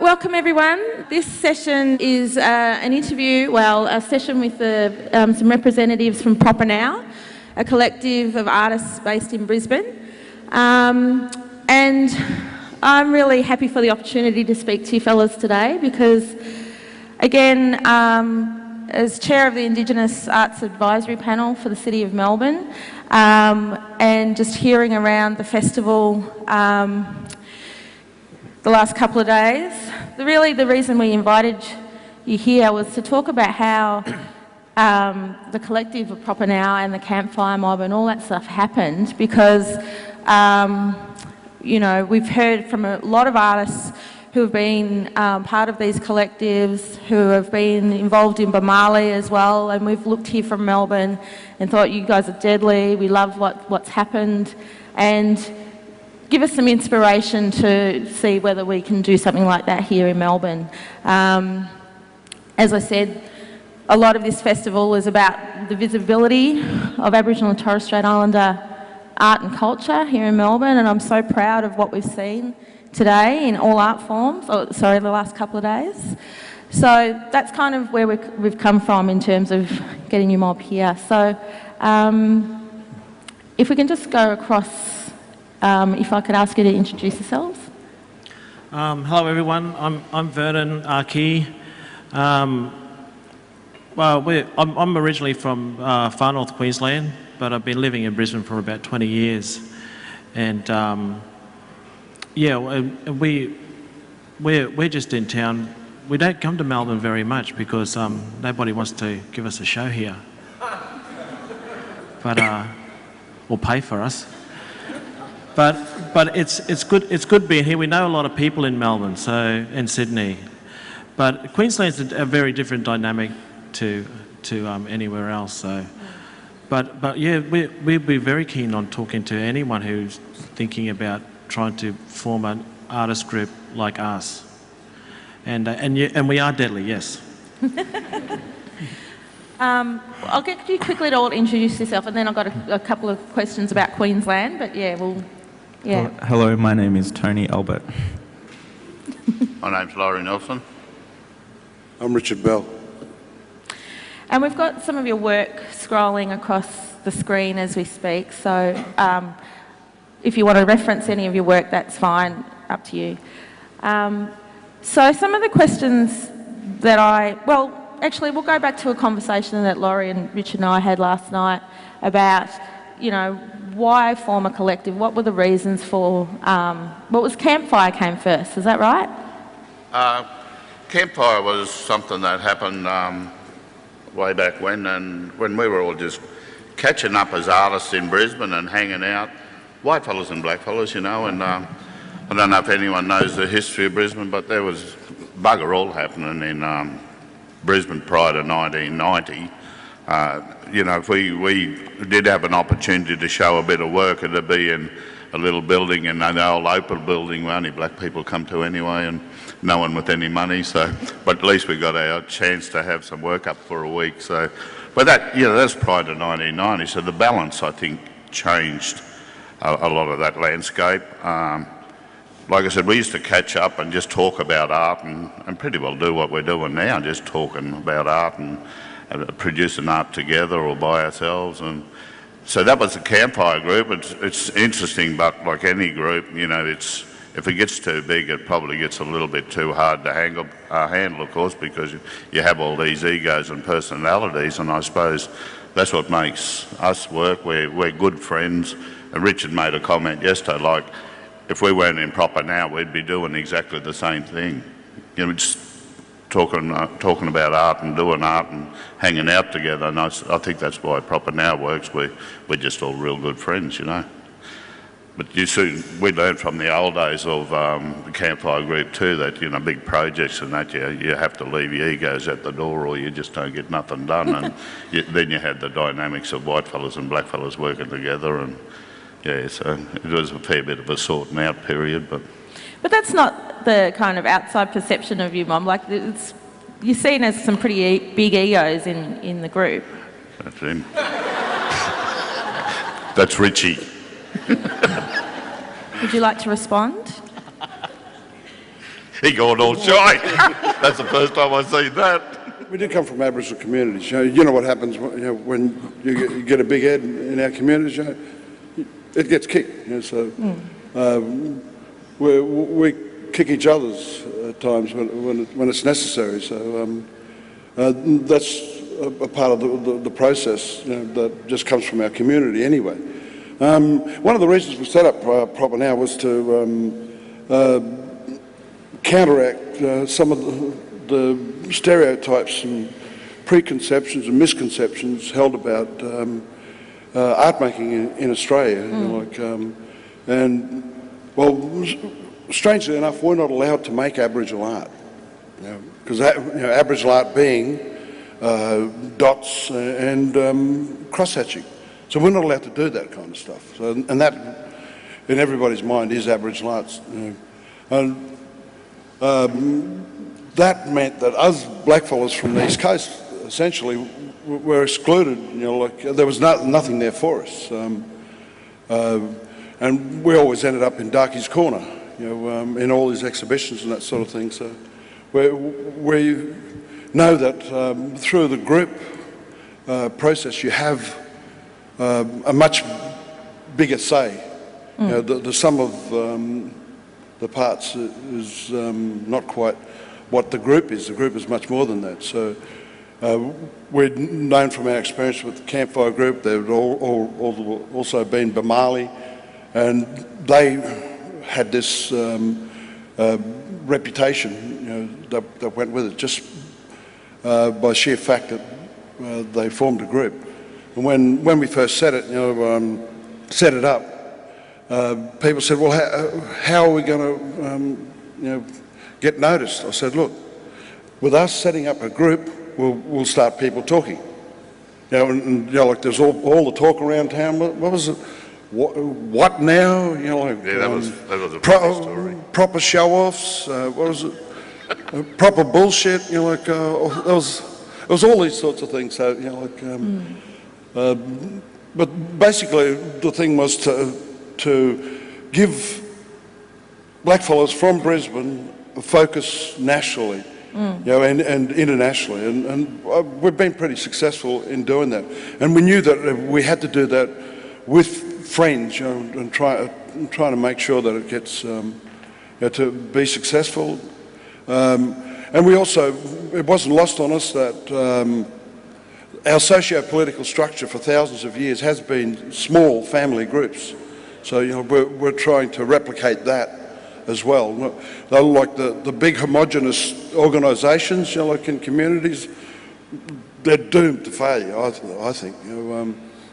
Welcome everyone. This session is an interview, a session with some representatives from proppaNOW, a collective of artists based in Brisbane. And I'm really happy for the opportunity to speak to you fellas today because, again, as chair of the Indigenous Arts Advisory Panel for the City of Melbourne, and just hearing around the festival the last couple of days. The reason we invited you here was to talk about how the collective of proppaNOW and the campfire mob and all that stuff happened because, we've heard from a lot of artists who have been part of these collectives, who have been involved in Bamali as well, and we've looked here from Melbourne and thought you guys are deadly, we love what's happened, and give us some inspiration to see whether we can do something like that here in Melbourne. As I said, a lot of this festival is about the visibility of Aboriginal and Torres Strait Islander art and culture here in Melbourne, and I'm so proud of what we've seen today in all art forms, the last couple of days. So that's kind of where we've come from in terms of getting your mob here. So if we can just go across, if I could ask you to introduce yourselves. Hello everyone, I'm Vernon Archie. I'm originally from far north Queensland, but I've been living in Brisbane for about 20 years. And we're just in town. We don't come to Melbourne very much because nobody wants to give us a show here. But, or pay for us. But it's good being here. We know a lot of people in Melbourne, and Sydney, but Queensland's a very different dynamic to anywhere else. So, but yeah, we'd be very keen on talking to anyone who's thinking about trying to form an artist group like us, and we are deadly, yes. I'll get you quickly to all introduce yourself, and then I've got a couple of questions about Queensland. But yeah, yeah. Hello, my name is Tony Albert. My name's Laurie Nelson. I'm Richard Bell. And we've got some of your work scrolling across the screen as we speak, so if you want to reference any of your work, that's fine, up to you. So some of the questions that actually we'll go back to a conversation that Laurie and Richard and I had last night about, why form a collective? What were the reasons for, what was campfire came first, is that right? Campfire was something that happened way back when, and when we were all just catching up as artists in Brisbane and hanging out, white fellas and black fellas, and I don't know if anyone knows the history of Brisbane, but there was bugger all happening in Brisbane prior to 1990. If we did have an opportunity to show a bit of work, it'd be in a little building in an old Opal building where only black people come to anyway, and no one with any money. So, but at least we got our chance to have some work up for a week. So, but that's prior to 1990. So the balance, I think, changed a lot of that landscape. Like I said, we used to catch up and just talk about art and pretty well do what we're doing now, just talking about art and producing art together or by ourselves. And so that was the campfire group. It's interesting, but like any group, if it gets too big, it probably gets a little bit too hard to handle, of course, because you have all these egos and personalities, and I suppose that's what makes us work. We're good friends. And Richard made a comment yesterday, like, if we weren't in proppaNOW, we'd be doing exactly the same thing. Just talking about art and doing art and hanging out together. And I think that's why proppaNOW works. We're just all real good friends, But we learned from the old days of the campfire group too that, big projects and that, you have to leave your egos at the door or you just don't get nothing done. And then you had the dynamics of white fellas and black fellas working together, and so it was a fair bit of a sorting out period. But that's not the kind of outside perception of you, Mum. Like, you're seen as some pretty big egos in the group. That's him. That's Richie. Would you like to respond? He got all shy. That's the first time I've seen that. We do come from Aboriginal communities. You know what happens when you get a big head in our communities. It gets kicked. So we kick each other's at times when it's necessary. So that's a part of the process that just comes from our community anyway. One of the reasons we set up proppaNOW was to counteract some of the stereotypes and preconceptions and misconceptions held about art making in Australia. Strangely enough, we're not allowed to make Aboriginal art, because Aboriginal art being dots and cross-hatching. So we're not allowed to do that kind of stuff. So, and that, in everybody's mind, is Aboriginal arts. That meant that us blackfellas from the East Coast essentially were excluded. There was nothing there for us, and we always ended up in Darky's Corner, in all these exhibitions and that sort of thing. So we know that through the group process, you have a much bigger say. The sum of the parts is not quite what the group is. The group is much more than that. So we'd known from our experience with the Campfire Group, they'd also been Bamali, and they had this reputation that went with it, just by sheer fact that they formed a group. And when we first set it up, people said, well, how are we going to get noticed? I said, look, with us setting up a group, we'll start people talking. Like there's all the talk around town. What was it? What now? That was a funny story. Proper show-offs. What was it? Proper bullshit. It was all these sorts of things. So but basically the thing was to give blackfellas from Brisbane a focus nationally, and internationally, and we've been pretty successful in doing that. And we knew that we had to do that with friends, and trying to make sure that it gets to be successful. And we also, it wasn't lost on us that our socio-political structure for thousands of years has been small family groups. So we're trying to replicate that as well. They're like the big homogenous organisations, like in communities, they're doomed to failure, I think.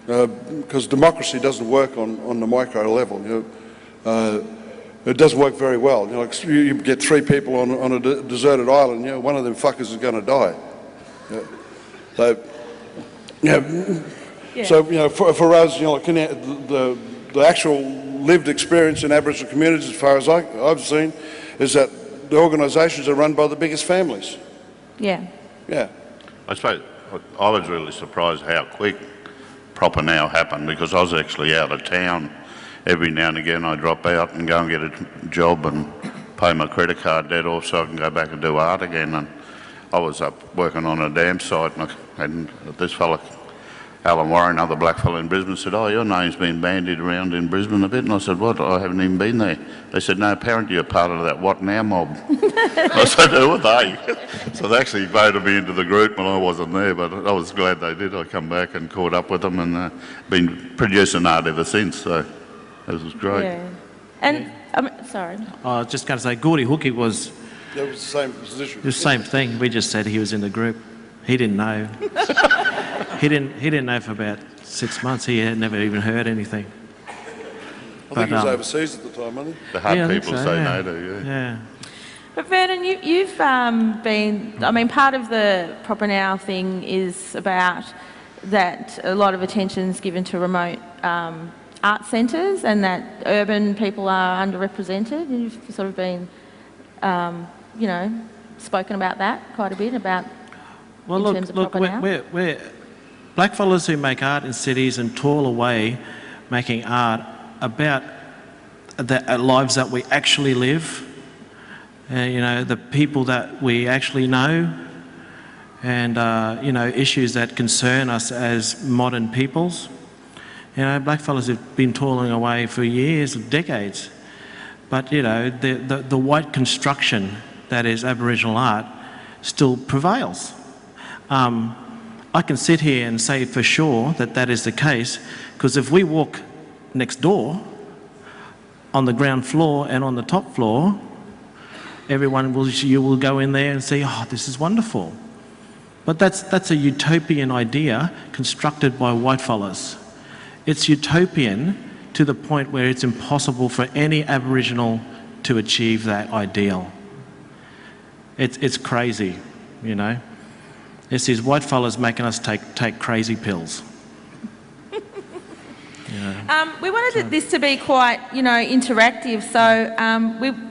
Because democracy doesn't work on the micro level. It doesn't work very well. You get three people on a deserted island, one of them fuckers is going to die. So for us, the actual lived experience in Aboriginal communities, as far as I've seen, is that the organisations are run by the biggest families. Yeah. Yeah. I suppose I was really surprised how quick proppaNOW happened, because I was actually out of town. Every now and again I drop out and go and get a job and pay my credit card debt off so I can go back and do art again. And I was up working on a dam site, and this fella, Alan Warren, another black fella in Brisbane, said, "Oh, your name's been bandied around in Brisbane a bit." And I said, "What? I haven't even been there." They said, "No, apparently you're part of that What Now mob." I said, "Who are they?" So they actually voted me into the group when I wasn't there, but I was glad they did. I come back and caught up with them, and been producing art ever since. So it was great. Yeah. And sorry. I was just going to say, Gordy Hookie was That was the same position. the same thing. We just said he was in the group. He didn't know. He didn't know for about 6 months. He had never even heard anything. I think he was overseas at the time, wasn't he? The hard Yeah, I think people so, say yeah. no to, Yeah. But Vernon, you've been, part of the proppaNOW thing is about that a lot of attention's given to remote art centres, and that urban people are underrepresented. You've sort of been, spoken about that quite a bit, about Well, in look, terms of look, proppaNOW. we're blackfellas who make art in cities and toil away making art about the lives that we actually live. you know, the people that we actually know, and you know, issues that concern us as modern peoples. You know, blackfellas have been toiling away for years, decades, but you know, the white construction that is Aboriginal art still prevails. I can sit here and say for sure that that is the case, because if we walk next door, on the ground floor and on the top floor, you will go in there and say, oh, this is wonderful. But that's a utopian idea constructed by whitefellas. It's utopian to the point where it's impossible for any Aboriginal to achieve that ideal. It's crazy, you know. It's these whitefellas making us take crazy pills. We wanted this to be quite, you know, interactive. So,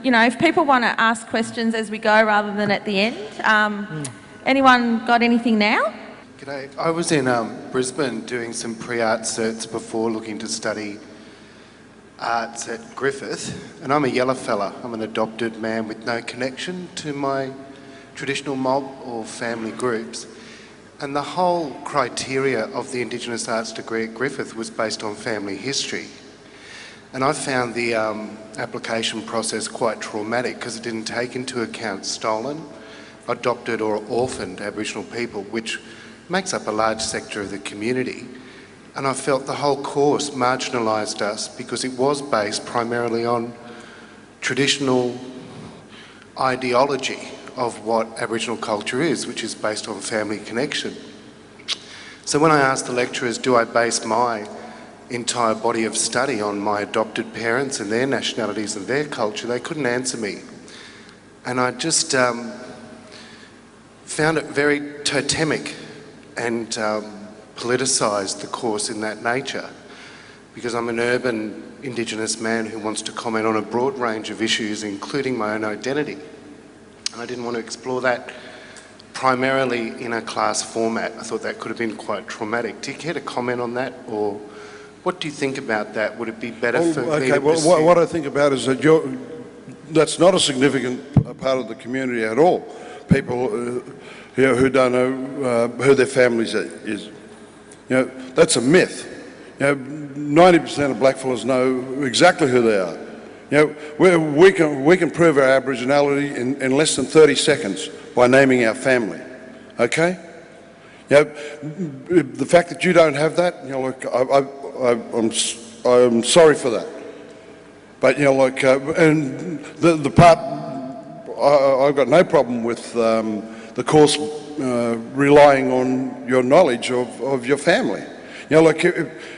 you know, if people want to ask questions as we go rather than at the end, anyone got anything now? G'day. I was in Brisbane doing some pre-art certs before looking to study arts at Griffith, and I'm a yellow fella. I'm an adopted man with no connection to my traditional mob or family groups. And the whole criteria of the Indigenous arts degree at Griffith was based on family history. And I found the application process quite traumatic because it didn't take into account stolen, adopted or orphaned Aboriginal people, which makes up a large sector of the community. And I felt the whole course marginalised us because it was based primarily on traditional ideology of what Aboriginal culture is, which is based on family connection. So when I asked the lecturers, do I base my entire body of study on my adopted parents and their nationalities and their culture, they couldn't answer me. And I just found it very totemic and politicised the course in that nature, because I'm an urban Indigenous man who wants to comment on a broad range of issues, including my own identity. And I didn't want to explore that primarily in a class format. I thought that could have been quite traumatic. Do you care to comment on that, or what do you think about that? Would it be better for me to pursue? Well, what I think about is that that's not a significant part of the community at all. People who don't know who their families is. You know, that's a myth. You know, 90% of blackfellas know exactly who they are. You know, we can prove our Aboriginality in less than 30 seconds by naming our family, okay? You know, the fact that you don't have that, you know, look, I'm sorry for that. But, you know, like, and the part, I've got no problem with the course relying on your knowledge of your family. You know, like,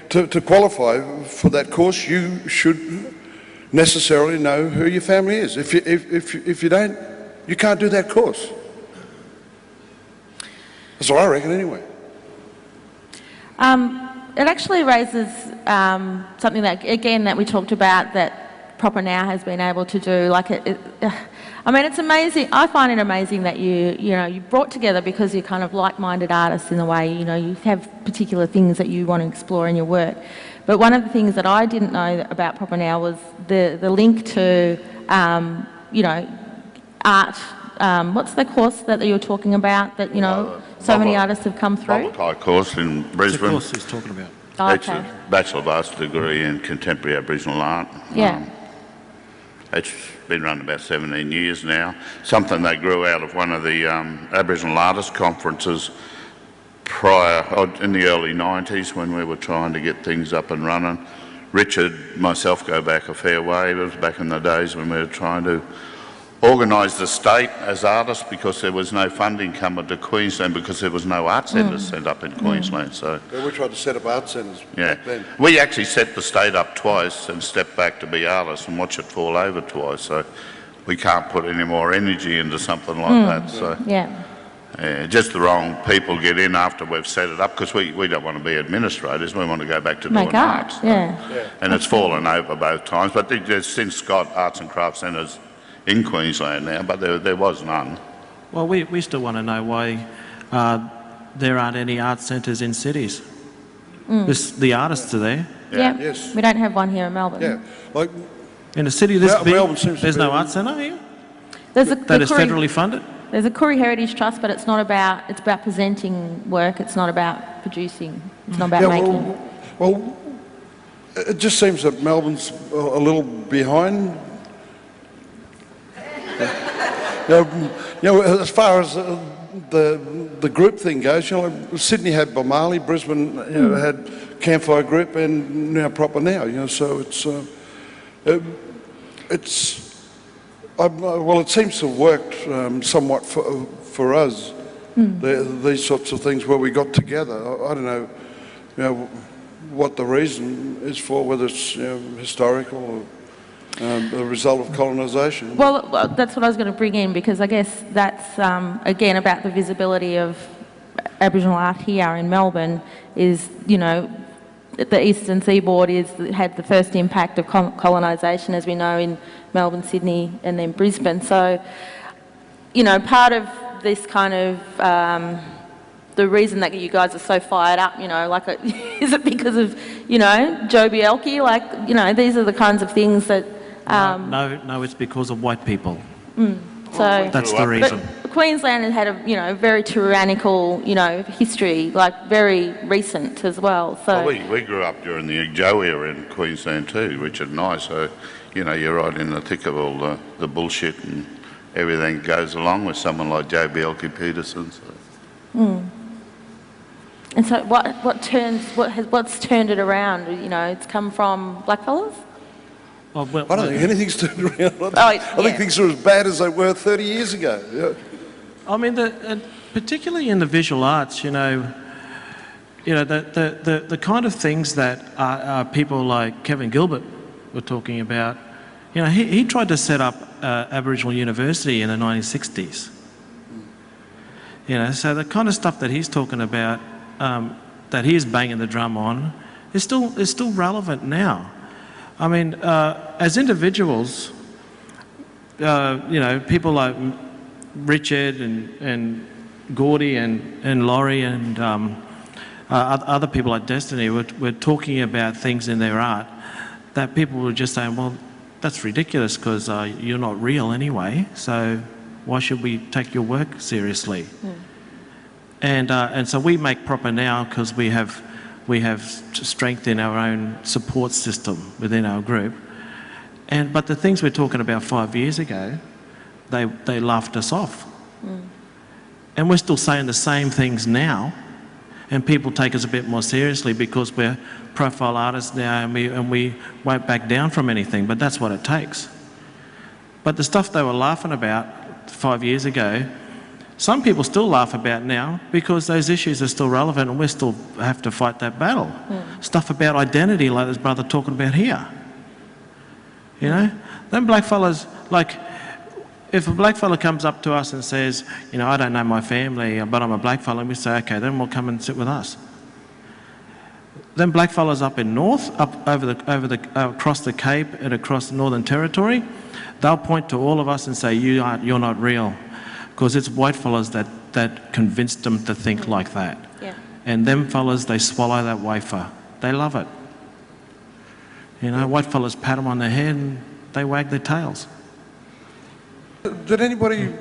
to qualify for that course, you should necessarily know who your family is. If you don't, you can't do that course. That's what I reckon anyway. It actually raises something that, again, that we talked about that proppaNOW has been able to do. Like, I mean, it's amazing. I find it amazing that you brought together, because you're kind of like-minded artists in a way. You know, you have particular things that you want to explore in your work. But one of the things that I didn't know about proppaNOW was the link to, you know, art. What's the course that you were talking about that, you know, so many artists have come through? proppaNOW course in Brisbane. What's the course he's talking about? Oh, It's a Bachelor of Arts degree in Contemporary Aboriginal Art. Yeah. It's been run about 17 years now. Something that grew out of one of the Aboriginal Artists Conferences in the early 90s, when we were trying to get things up and running. Richard, myself go back a fair way. It was back in the days when we were trying to organise the state as artists, because there was no funding coming to Queensland, because there was no art centres set up in Queensland. So Yeah, we tried to set up art centres back then. we actually set the state up twice and stepped back to be artists and watch it fall over twice. So we can't put any more energy into something like that. So Yeah. just the wrong people get in after we've set it up, because we don't want to be administrators. We want to go back to Make doing art, art. yeah. And it's fallen over both times. But there's since got arts and crafts centres in Queensland now, but there was none. Well, we still want to know why there aren't any art centres in cities. The artists are there. Yeah. Yes. We don't have one here in Melbourne. Yeah, like In a city this big, Melbourne seems to there's be- no art centre here? There's a, that is federally funded? There's a Koori Heritage Trust, but it's about presenting work. It's not about producing. It's not about making. Well, it just seems that Melbourne's a little behind. As far as the group thing goes, Sydney had Bomali, Brisbane had Campfire Group, and now proppaNOW. So it seems to have worked somewhat for us. These sorts of things where we got together. I don't know, what the reason is for, whether it's historical or the result of colonisation. Well, that's what I was going to bring in, because I guess that's, again, about the visibility of Aboriginal art here in Melbourne is, the eastern seaboard had the first impact of colonisation, as we know, in Melbourne, Sydney and then Brisbane. So, part of this kind of, the reason that you guys are so fired up, is it because of, Joh Bjelke? These are the kinds of things that... No, it's because of white people. So that's the reason. But Queensland has had a, very tyrannical, history, very recent as well. So we grew up during the Joh era in Queensland too, Richard and I. So, you're right in the thick of all the bullshit and everything that goes along with someone like Joh Bjelke-Petersen. So. And so what's turned it around? It's come from blackfellas? I don't think anything's turned around. I think things are as bad as they were 30 years ago. Yeah. I mean, particularly in the visual arts, the kind of things that people like Kevin Gilbert were talking about. He tried to set up Aboriginal University in the 1960s. So the kind of stuff that he's talking about, that he's banging the drum on, is still relevant now. I mean, as individuals, people like Richard and Gordy and Laurie and other people like Destiny were talking about things in their art that people were just saying, well, that's ridiculous because you're not real anyway, so why should we take your work seriously? And so we make proppaNOW because we have strength in our own support system within our group. But the things we're talking about 5 years ago, they laughed us off. And we're still saying the same things now, and people take us a bit more seriously because we're profile artists now, and we won't back down from anything, but that's what it takes. But the stuff they were laughing about 5 years ago, some people still laugh about now because those issues are still relevant and we still have to fight that battle. Stuff about identity like this brother talking about here. Them blackfellas, if a blackfella comes up to us and says, I don't know my family, but I'm a blackfella, and we say, okay, then we'll come and sit with us. Then blackfellas up in North, across the Cape and across the Northern Territory, they'll point to all of us and say, you're not real. Because it's white fellas that convinced them to think like that. Yeah. And them fellas, they swallow that wafer. They love it. White fellas pat them on the head and they wag their tails. Did anybody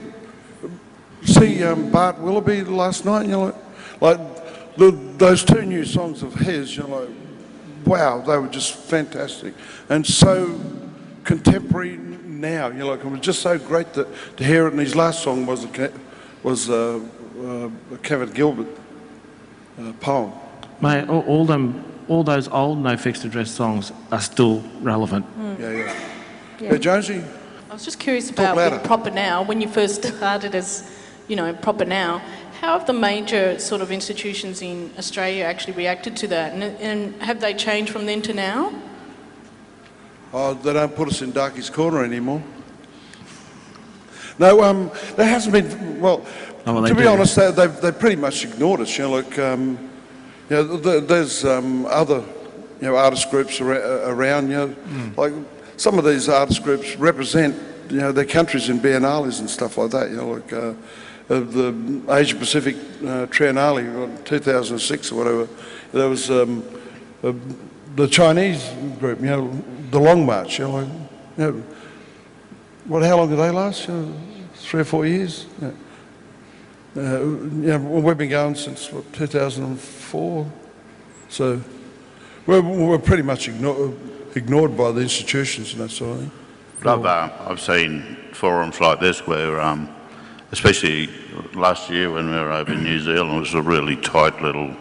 see Bart Willoughby last night? Those two new songs of his, wow, they were just fantastic. And so contemporary now, it was just so great to hear it. And his last song was a Kevin Gilbert poem. Mate, all those old No Fixed Address songs are still relevant. Yeah, Jonesy? I was just curious about with proppaNOW, when you first started as, proppaNOW, how have the major sort of institutions in Australia actually reacted to that? And have they changed from then to now? Oh, they don't put us in Darky's Corner anymore. No, there hasn't been, to be honest, they've pretty much ignored us. There's other, artist groups around, like some of these artist groups represent, their countries in biennales and stuff like that, the Asia Pacific Triennale, 2006 or whatever. There was the Chinese group, the Long March, how long did they last? 3 or 4 years. Yeah. Yeah, well, we've been going since, what, 2004. So we're pretty much ignored by the institutions and that sort of thing. I've seen forums like this where, especially last year when we were over in New Zealand, it was a really tight little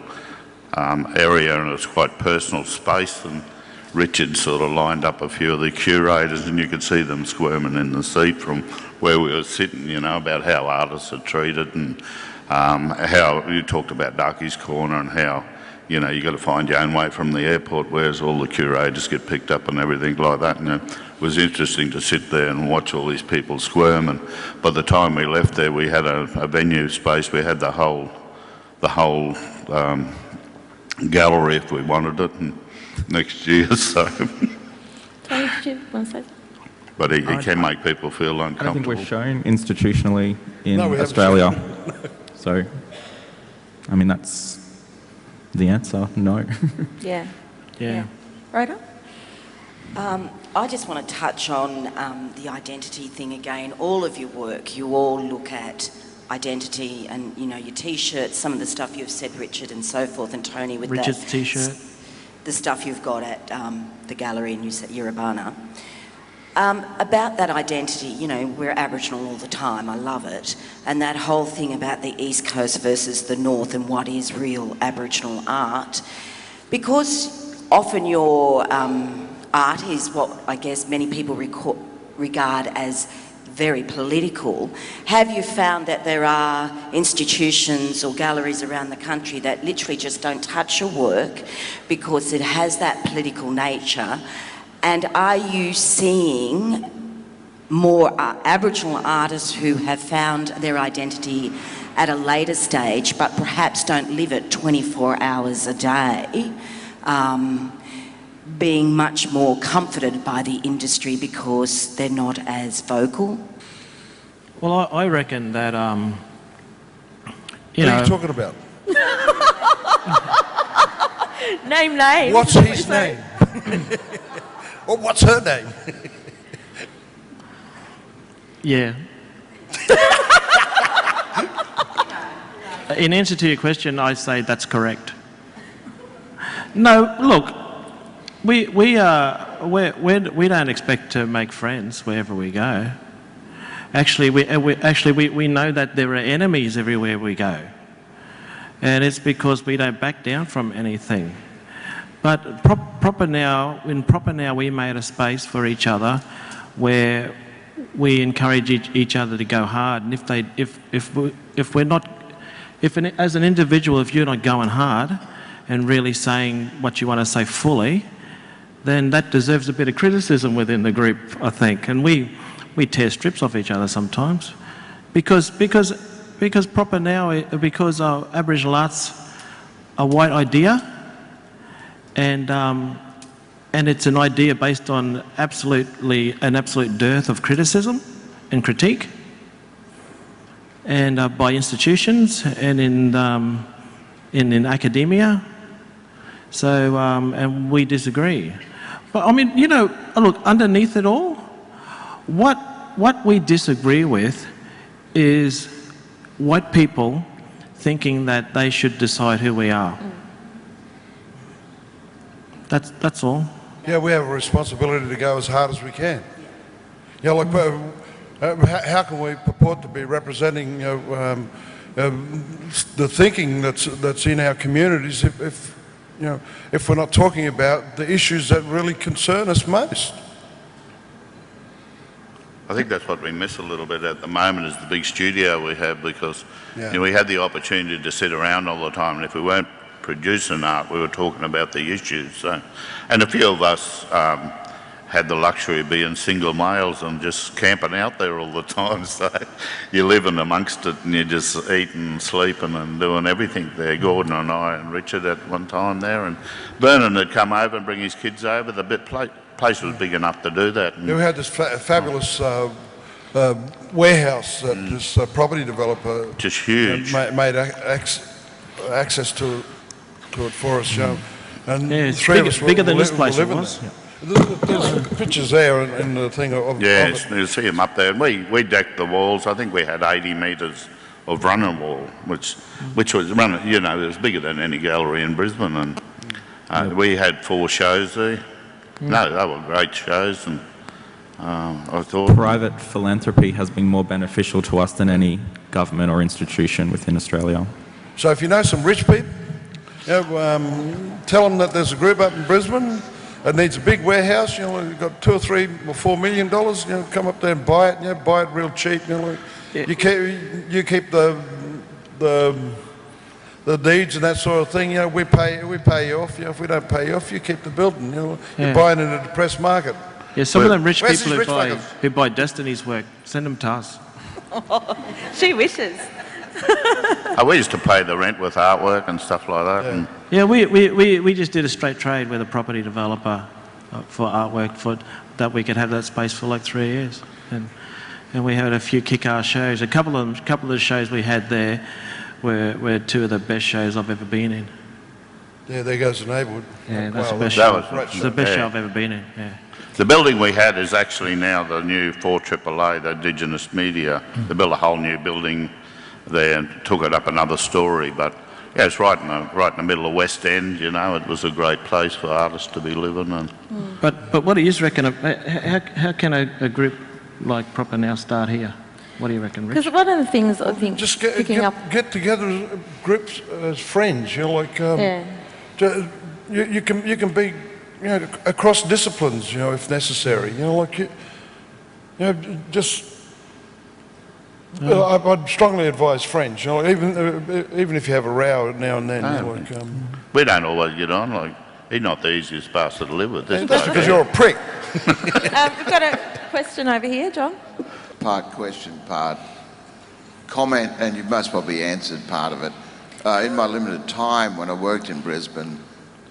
area and it was quite personal space, and Richard sort of lined up a few of the curators and you could see them squirming in the seat from where we were sitting, you know, about how artists are treated, and how you talked about Darky's Corner and how, you know, you got to find your own way from the airport, whereas all the curators get picked up and everything like that. And it was interesting to sit there and watch all these people squirm. And by the time we left there, we had a venue space. We had the whole gallery if we wanted it, and next year. So, Tony, did you want to say? But it can make people feel I don't think uncomfortable. we're shown institutionally in No, we haven't Australia. So, I mean, that's the answer, no. Yeah. Yeah. Rhoda? I just want to touch on the identity thing again. All of your work, you all look at identity and, you know, your T-shirts, some of the stuff you've said, Richard, and so forth, and Tony with Richard's that. T-shirt. The stuff you've got at the gallery in Yiribana. About that identity, you know, we're Aboriginal all the time, I love it. And that whole thing about the East Coast versus the North and what is real Aboriginal art. Because often your art is what I guess many people regard as very political, have you found that there are institutions or galleries around the country that literally just don't touch your work because it has that political nature? And are you seeing more Aboriginal artists who have found their identity at a later stage but perhaps don't live it 24 hours a day, being much more comforted by the industry because they're not as vocal? Well, I reckon that, What are you talking about? Name names. What's his name? Or what's her name? yeah. In answer to your question, I say that's correct. No, look, we don't expect to make friends wherever we go. Actually, we know that there are enemies everywhere we go, and it's because we don't back down from anything. But proppaNOW, we made a space for each other where we encourage each other to go hard. And as an individual, if you're not going hard and really saying what you want to say fully, then that deserves a bit of criticism within the group, I think. And we tear strips off each other sometimes because proppaNOW, because Aboriginal art's a white idea. And it's an idea based on an absolute dearth of criticism and critique, and by institutions and in academia. So and we disagree. But I mean, you know, look, underneath it all, what we disagree with is white people thinking that they should decide who we are. That's all. Yeah, we have a responsibility to go as hard as we can. Yeah, like, how can we purport to be representing the thinking that's in our communities if we're not talking about the issues that really concern us most? I think that's what we miss a little bit at the moment, is the big studio we have, because you know, we had the opportunity to sit around all the time, and if we weren't producing art, we were talking about the issues. So, and a few of us had the luxury of being single males and just camping out there all the time. So you're living amongst it and you're just eating, sleeping and doing everything there. Gordon and I and Richard at one time there, and Vernon had come over and bring his kids over. The place was big enough to do that. And we had this fabulous warehouse that this property developer just huge. Made access to it for us, and Yeah, it's three of us bigger than were this place it living was. there. There's pictures there in the thing of Yes, it. you see them up there. And we decked the walls. I think we had 80 metres of running wall, which was running. You know, it was bigger than any gallery in Brisbane, and we had 4 shows there. No, they were great shows, and I thought Private philanthropy has been more beneficial to us than any government or institution within Australia. So if you know some rich people, you know, tell them that there's a group up in Brisbane that needs a big warehouse. You know, you've got $2 or $3 or $4 million. You know, come up there and buy it. You know, buy it real cheap. You know, you keep the deeds and that sort of thing. You know, we pay you off. You know, if we don't pay you off, you keep the building. You know, you're buying in a depressed market. Yeah, some of them rich Where's people these rich who buy Destiny's work, send them to us. She wishes. we used to pay the rent with artwork and stuff like that. And Yeah, we just did a straight trade with a property developer for artwork that we could have that space for like 3 years, and we had a few kick-ass shows. A couple of the shows we had there were 2 of the best shows I've ever been in. Yeah, there goes the neighbourhood. Yeah, that's the best that show. was- It's the best yeah. show I've ever been in. Yeah. the building we had is actually now the new 4AAA, the Indigenous media. They built a whole new building there and took it up another story. But yeah, it's right in the middle of West End. You know, it was a great place for artists to be living. And But what do you reckon? How can a group like proppaNOW start here? What do you reckon, Rich? Because one of the things I think Just picking up, get together as groups as friends. You know, like you can be, you know, across disciplines. You know, if necessary. You know, like you know, just. I'd strongly advise friends. You know, even if you have a row now and then. You know, like, we don't always get on. Like, he's not the easiest bastard to live with. This that's bloke because here. you're a prick. we've got a question over here, John. Part question, part comment, and you've most probably answered part of it. In my limited time when I worked in Brisbane,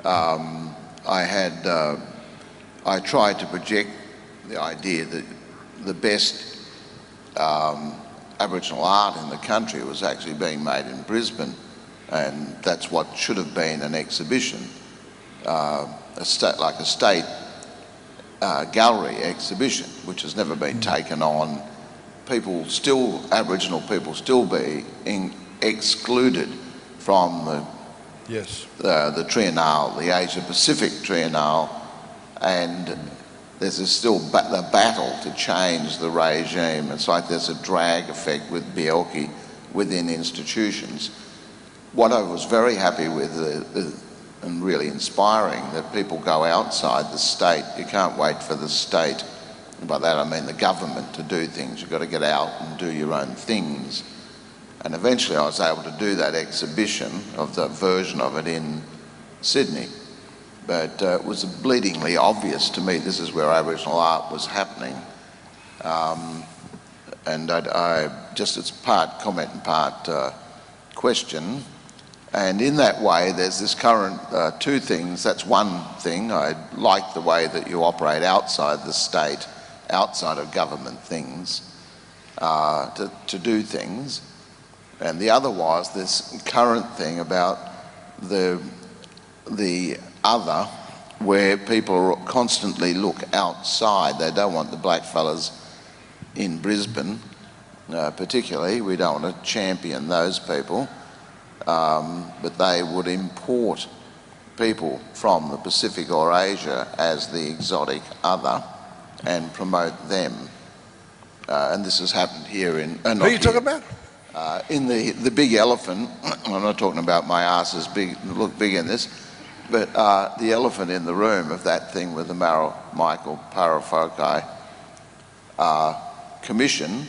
I tried to project the idea that the best Aboriginal art in the country was actually being made in Brisbane, and that's what should have been an exhibition, a state gallery exhibition, which has never been taken on. Aboriginal people still being excluded from the Triennale, the Asia Pacific Triennale, and there's still the battle to change the regime. It's like there's a drag effect with Bielki within institutions. What I was very happy with and really inspiring, that people go outside the state. You can't wait for the state, and by that I mean the government, to do things. You've got to get out and do your own things. And eventually I was able to do that exhibition of the version of it in Sydney. But it was bleedingly obvious to me this is where Aboriginal art was happening. And I just, it's part comment and part question. And in that way, there's this current 2 things. That's one thing. I like the way that you operate outside the state, outside of government things, to do things. And the other was this current thing about the other, where people constantly look outside. They don't want the blackfellas in Brisbane, particularly. We don't want to champion those people. But they would import people from the Pacific or Asia as the exotic other and promote them. And this has happened here in... Who are you talking about? In the big elephant, I'm not talking about my ass is big, look big in this, but the elephant in the room of that thing with the Michael Parafokai commission,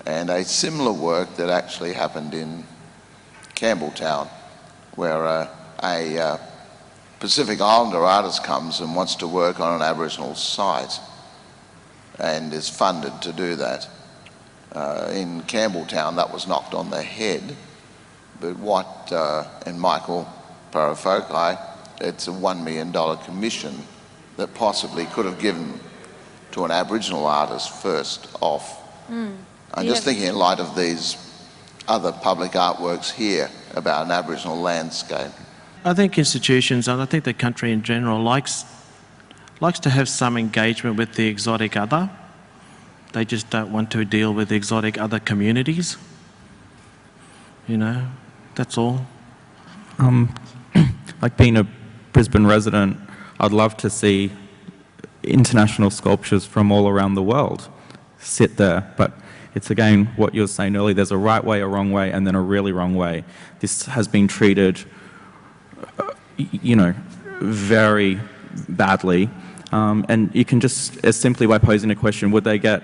and a similar work that actually happened in Campbelltown, where a Pacific Islander artist comes and wants to work on an Aboriginal site and is funded to do that. In Campbelltown, that was knocked on the head, but in Michael Parafokai, it's a $1 million commission that possibly could have given to an Aboriginal artist first off. I'm just thinking in light of these other public artworks here about an Aboriginal landscape. I think institutions, and I think the country in general, likes likes to have some engagement with the exotic other. They just don't want to deal with the exotic other communities. You know, that's all. Like being a Brisbane resident, I'd love to see international sculptures from all around the world sit there, but it's again what you were saying earlier, there's a right way, a wrong way, and then a really wrong way. This has been treated, you know, very badly, and you can just, as simply by posing a question, would they get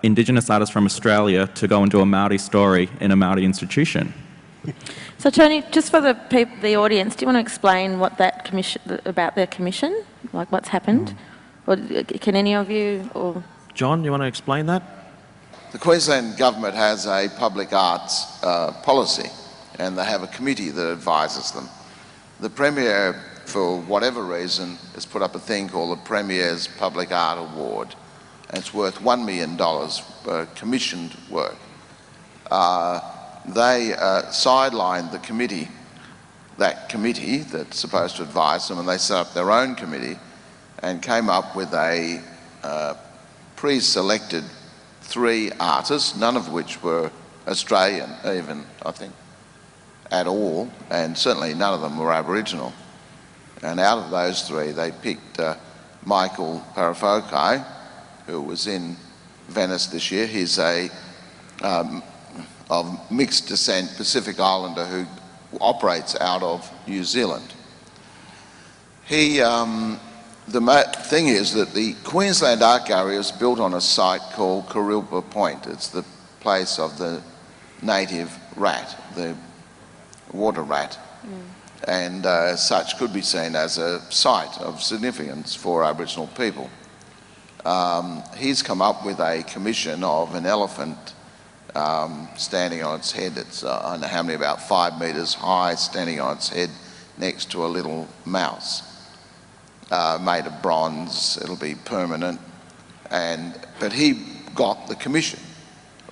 Indigenous artists from Australia to go and do a Māori story in a Māori institution? So Tony, just for the audience, do you want to explain what that commission, about their commission, like what's happened? Or can any of you, or... John, you want to explain that? The Queensland Government has a public arts policy, and they have a committee that advises them. The Premier, for whatever reason, has put up a thing called the Premier's Public Art Award, and it's worth $1 million for commissioned work. They sidelined the committee, that committee that's supposed to advise them, and they set up their own committee and came up with a pre-selected 3 artists, none of which were Australian even, I think, at all, and certainly none of them were Aboriginal. And out of those 3, they picked Michael Parafokai, who was in Venice this year. He's a of mixed descent Pacific Islander who operates out of New Zealand. The thing is that the Queensland Art Gallery is built on a site called Kurilpa Point. It's the place of the native rat, the water rat, and as such could be seen as a site of significance for Aboriginal people. He's come up with a commission of an elephant standing on its head. It's, I don't know how many, about 5 metres high, standing on its head next to a little mouse. Made of bronze, it'll be permanent, but he got the commission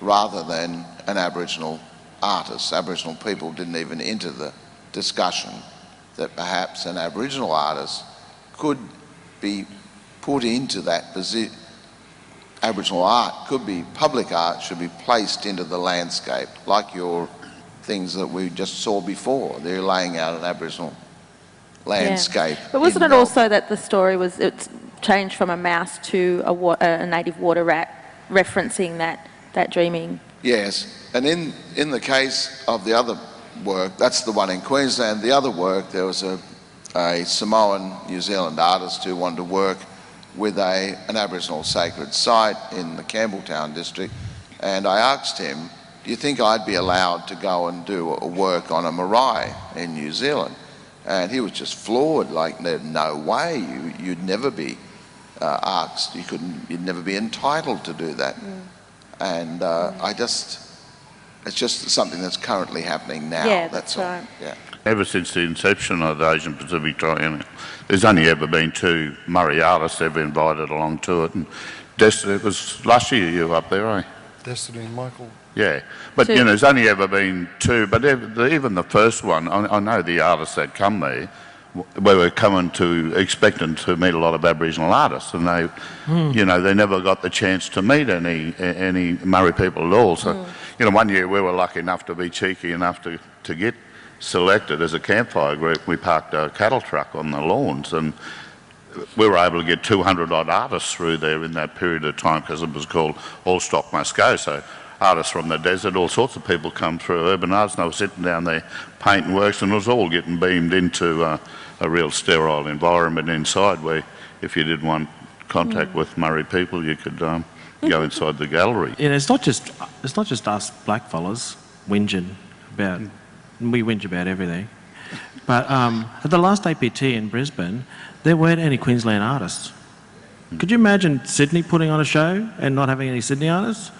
rather than an Aboriginal artist. Aboriginal people didn't even enter the discussion that perhaps an Aboriginal artist could be put into that position. Aboriginal art could be, public art should be placed into the landscape, like your things that we just saw before. They're laying out an Aboriginal landscape. Yeah. But wasn't it also that the story was, it's changed from a mouse to a native water rat, referencing that dreaming? Yes, and in the case of the other work, that's the one in Queensland. The other work, there was a Samoan New Zealand artist who wanted to work with an Aboriginal sacred site in the Campbelltown district, and I asked him, do you think I'd be allowed to go and do a work on a marae in New Zealand? And he was just floored, like, no way, you'd never be asked, you'd never be entitled to do that. And it's just something that's currently happening now. Yeah, that's right. Yeah. Ever since the inception of the Asian Pacific Triennial, there's only ever been 2 Murray artists ever invited along to it. And Destiny, it was last year you were up there, eh? Destiny and Michael. Yeah, but you know, there's only ever been 2, but even the first one, I know the artists that come there, we were expecting to meet a lot of Aboriginal artists, and they, you know, they never got the chance to meet any Murray people at all. So, you know, one year we were lucky enough to be cheeky enough to get selected as a campfire group. We parked a cattle truck on the lawns, and we were able to get 200 odd artists through there in that period of time, because it was called All Stock Must Go. So artists from the desert, all sorts of people come through, urban artists, and they were sitting down there painting works, and it was all getting beamed into a real sterile environment inside, where if you did want contact with Murray people, you could go inside the gallery. Yeah, it's not just us blackfellas whinging about, we whinge about everything. But at the last APT in Brisbane, there weren't any Queensland artists. Could you imagine Sydney putting on a show and not having any Sydney artists?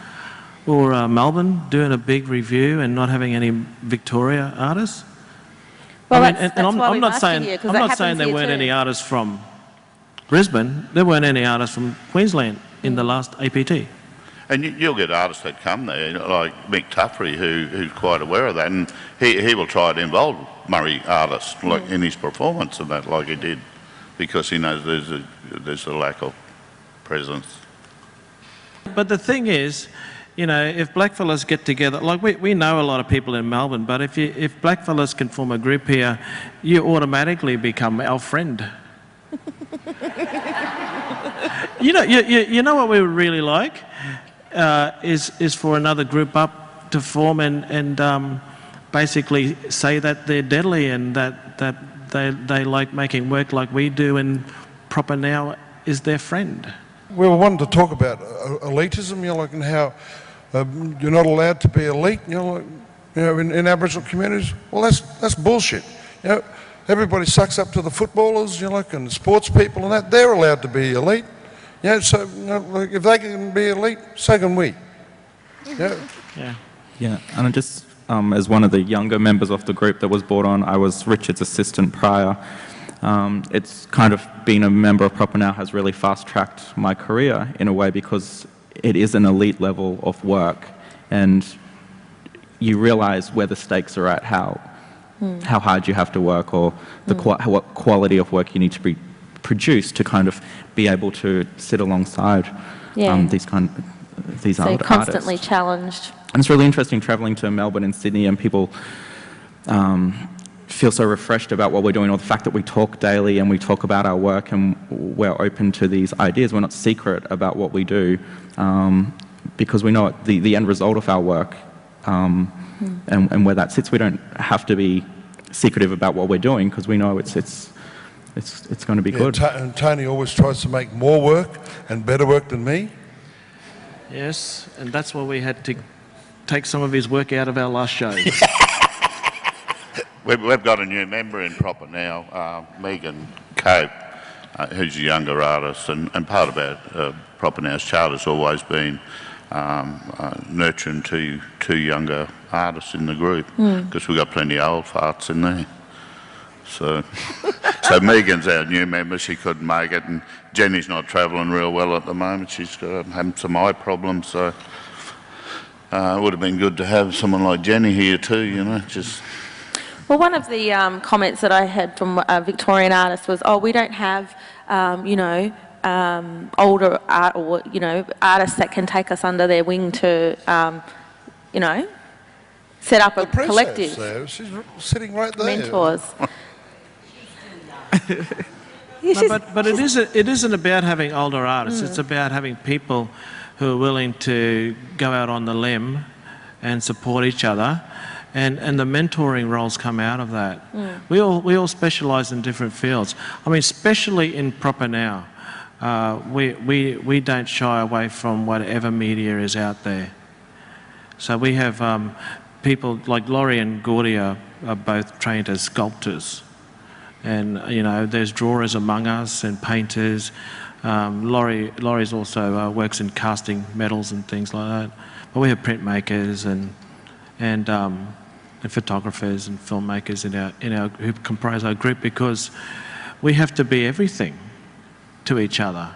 Or Melbourne doing a big review and not having any Victoria artists? Well, I mean, I'm not saying there weren't any artists from Brisbane. There weren't any artists from Queensland in the last APT. And you'll get artists that come there, like Mick Tuffrey, who's quite aware of that, and he will try to involve Murray artists like in his performance of that, like he did because he knows there's a lack of presence. But the thing is, you know, if blackfellas get together, like we know a lot of people in Melbourne, but if blackfellas can form a group here, you automatically become our friend. you know what we would really like is for another group up to form and basically say that they're deadly and that they like making work like we do, and proppaNOW is their friend. We were wanting to talk about elitism, you know, like, and how you're not allowed to be elite, you know, like, you know, in Aboriginal communities. Well, that's bullshit. You know, everybody sucks up to the footballers, you know, like, and sports people and that. They're allowed to be elite. You know, so you know, like, if they can be elite, so can we. Yeah. Yeah, and I just, as one of the younger members of the group that was brought on, I was Richard's assistant prior. It's kind of being a member of proppaNOW has really fast-tracked my career in a way, because it is an elite level of work, and you realise where the stakes are at, how hard you have to work, or what quality of work you need to produce to kind of be able to sit alongside these So artists. constantly challenged. And it's really interesting travelling to Melbourne and Sydney, and people feel so refreshed about what we're doing, or the fact that we talk daily and we talk about our work and we're open to these ideas. We're not secret about what we do, because we know the end result of our work and where that sits. We don't have to be secretive about what we're doing, because we know it's going to be good. And Tony always tries to make more work and better work than me. Yes, and that's why we had to take some of his work out of our last show. We've got a new member in proppaNOW, Megan Cope, who's a younger artist, and part of our proppaNOW's charter has always been nurturing two younger artists in the group, because we've got plenty of old farts in there. So Megan's our new member. She couldn't make it, and Jenny's not travelling real well at the moment. She's having some eye problems, so it would have been good to have someone like Jenny here too, you know, just... Well, one of the comments that I had from a Victorian artist was, oh, we don't have, you know, older art, or, you know, artists that can take us under their wing to, you know, set up a collective. There. She's sitting right there. Mentors. But it isn't about having older artists. It's about having people who are willing to go out on the limb and support each other. And the mentoring roles come out of that. We all specialise in different fields. I mean, especially in proppaNOW, we don't shy away from whatever media is out there. So we have people like Laurie and Gordy are both trained as sculptors, and you know, there's drawers among us and painters. Laurie's also works in casting metals and things like that. But we have printmakers and photographers and filmmakers in our who comprise our group, because we have to be everything to each other.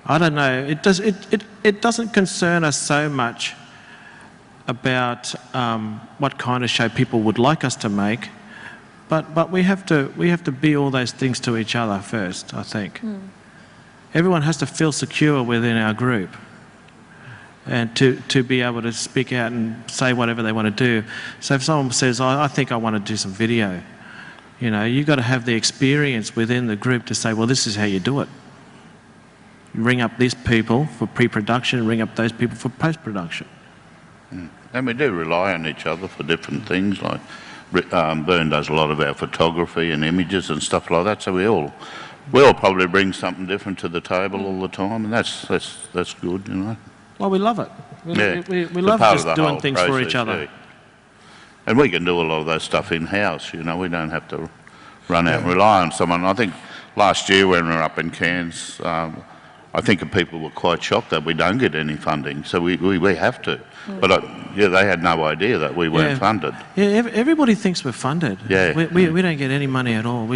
I don't know. It doesn't concern us so much about what kind of show people would like us to make, but we have to be all those things to each other first. I think everyone has to feel secure within our group, and to be able to speak out and say whatever they want to do. So if someone says, I think I want to do some video, you know, you've got to have the experience within the group to say, well, this is how you do it. Ring up these people for pre-production, ring up those people for post-production. And we do rely on each other for different things, like Bern does a lot of our photography and images and stuff like that, so we all probably bring something different to the table all the time, and that's good, you know. Well, we love it. We love just doing things for each other. Yeah. And we can do a lot of that stuff in-house, you know. We don't have to run out and rely on someone. I think last year when we were up in Cairns, I think people were quite shocked that we don't get any funding, so we have to. But they had no idea that we weren't funded. Yeah, everybody thinks we're funded. Yeah. We don't get any money at all.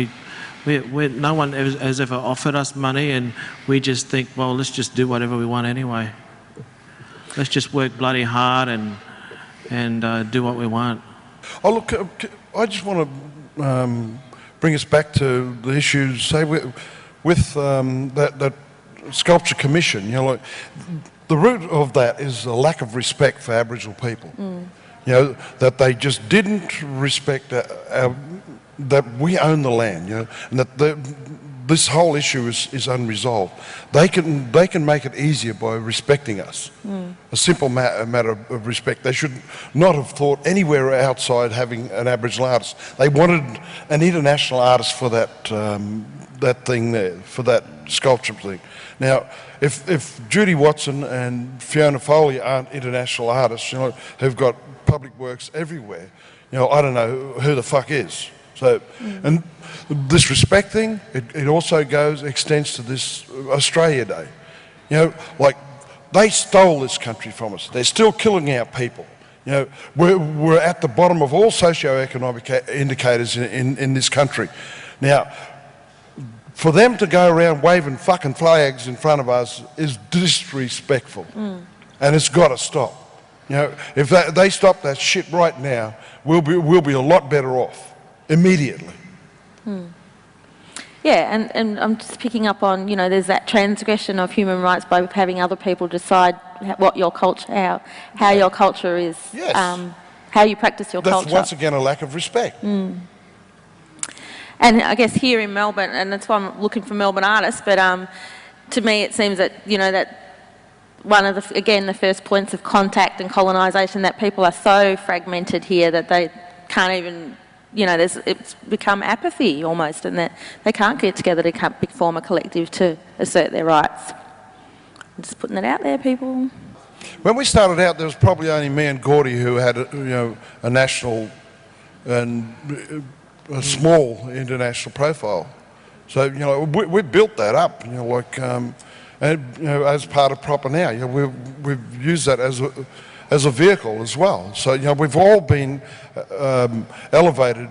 No one has ever offered us money, and we just think, well, let's just do whatever we want anyway. Let's just work bloody hard and do what we want. Oh, look, I just want to bring us back to the issues, say, with that sculpture commission. You know, like, the root of that is a lack of respect for Aboriginal people. You know, that they just didn't respect that we own the land, you know, and that this whole issue is unresolved. They can make it easier by respecting us. A simple matter of respect. They should not have thought anywhere outside having an Aboriginal artist. They wanted an international artist for that that thing there, for that sculpture thing. Now, if Judy Watson and Fiona Foley aren't international artists, you know, who've got public works everywhere, you know, I don't know who the fuck is. So, and this respect thing, it also extends to this Australia Day. You know, like, they stole this country from us. They're still killing our people. You know, we're at the bottom of all socio-economic indicators in this country. Now, for them to go around waving fucking flags in front of us is disrespectful. And it's got to stop. You know, if they stop that shit right now, we'll be a lot better off. Immediately. Yeah, and I'm just picking up on, you know, there's that transgression of human rights by having other people decide what your culture, how your culture is, Yes. how you practice your culture. That's once again a lack of respect. And I guess here in Melbourne, and that's why I'm looking for Melbourne artists, but to me it seems that, you know, that one of the first points of contact and colonisation, that people are so fragmented here that they can't even, you know, it's become apathy almost, and that they can't get together to form a collective to assert their rights. I'm just putting it out there, people. When we started out, there was probably only me and Gordy who had, a national and a small international profile. So, you know, we built that up, you know, like, and, you know, as part of proppaNOW. You know, we've used that as a vehicle as well. So, you know, we've all been elevated